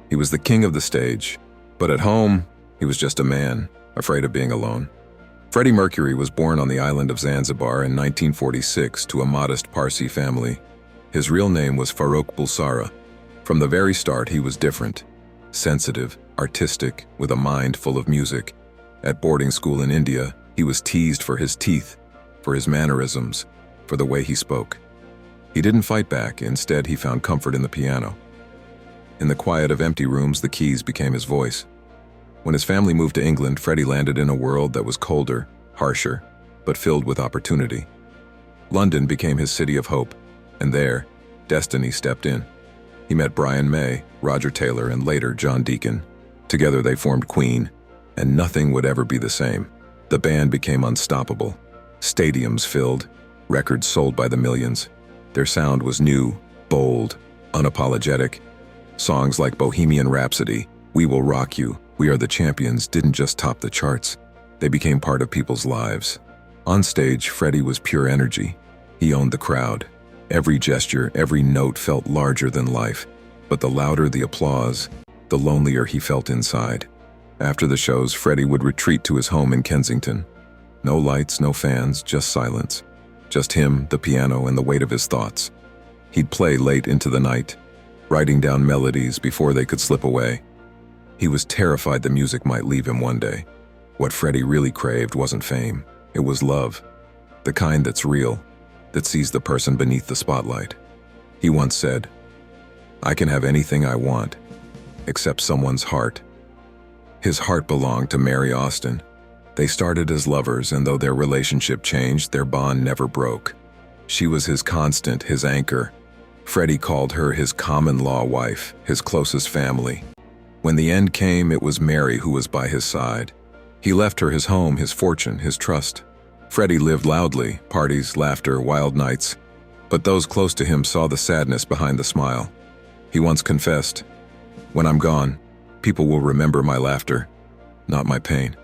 He was the king of the stage, but at home, he was just a man, afraid of being alone. Freddie Mercury was born on the island of Zanzibar in 1946 to a modest Parsi family. His real name was Farrokh Bulsara. From the very start, he was different, sensitive, artistic, with a mind full of music. At boarding school in India, he was teased for his teeth, for his mannerisms, for the way he spoke. He didn't fight back, instead he found comfort in the piano. In the quiet of empty rooms, the keys became his voice. When his family moved to England, Freddie landed in a world that was colder, harsher, but filled with opportunity. London became his city of hope, and there, destiny stepped in. He met Brian May, Roger Taylor, and later John Deacon. Together they formed Queen, and nothing would ever be the same. The band became unstoppable. Stadiums filled, records sold by the millions. Their sound was new, bold, unapologetic. Songs like Bohemian Rhapsody, We Will Rock You, We Are the Champions didn't just top the charts. They became part of people's lives. On stage, Freddie was pure energy. He owned the crowd. Every gesture, every note felt larger than life. But the louder the applause, the lonelier he felt inside. After the shows, Freddie would retreat to his home in Kensington. No lights, no fans, just silence. Just him, the piano, and the weight of his thoughts. He'd play late into the night, writing down melodies before they could slip away. He was terrified the music might leave him one day. What Freddie really craved wasn't fame, it was love. The kind that's real, that sees the person beneath the spotlight. He once said, "I can have anything I want, except someone's heart." His heart belonged to Mary Austin. They started as lovers, and though their relationship changed, their bond never broke. She was his constant, his anchor. Freddie called her his common-law wife, his closest family. When the end came, it was Mary who was by his side. He left her his home, his fortune, his trust. Freddie lived loudly, parties, laughter, wild nights. But those close to him saw the sadness behind the smile. He once confessed, "When I'm gone, people will remember my laughter, not my pain."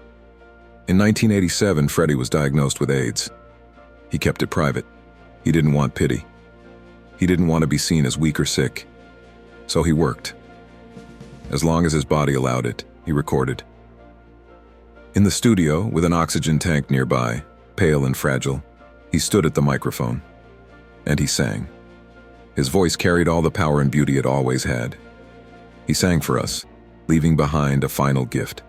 In 1987, Freddie was diagnosed with AIDS. He kept it private. He didn't want pity. He didn't want to be seen as weak or sick. So he worked. As long as his body allowed it, he recorded. In the studio, with an oxygen tank nearby, pale and fragile, he stood at the microphone. And he sang. His voice carried all the power and beauty it always had. He sang for us, leaving behind a final gift.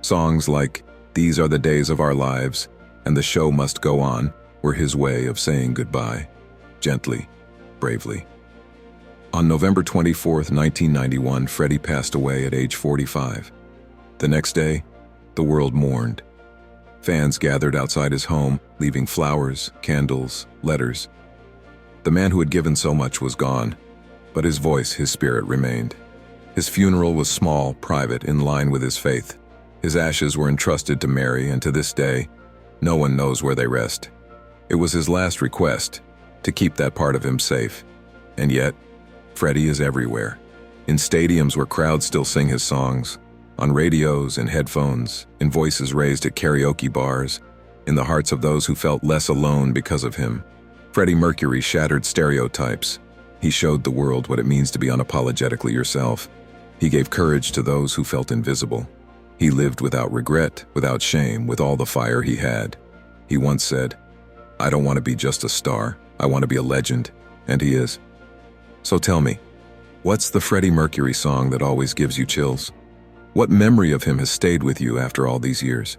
Songs like "These Are the Days of Our Lives" and "The Show Must Go On" were his way of saying goodbye, gently, bravely. On November 24, 1991, Freddie passed away at age 45. The next day, the world mourned. Fans gathered outside his home, leaving flowers, candles, letters. The man who had given so much was gone, but his voice, his spirit remained. His funeral was small, private, in line with his faith. His ashes were entrusted to Mary, and to this day, no one knows where they rest. It was his last request, to keep that part of him safe. And yet, Freddie is everywhere. In stadiums where crowds still sing his songs, on radios, in headphones, in voices raised at karaoke bars, in the hearts of those who felt less alone because of him. Freddie Mercury shattered stereotypes. He showed the world what it means to be unapologetically yourself. He gave courage to those who felt invisible. He lived without regret, without shame, with all the fire he had. He once said, "I don't want to be just a star, I want to be a legend," and he is. So tell me, what's the Freddie Mercury song that always gives you chills? What memory of him has stayed with you after all these years?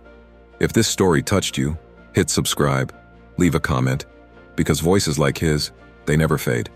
If this story touched you, hit subscribe, leave a comment, because voices like his, they never fade.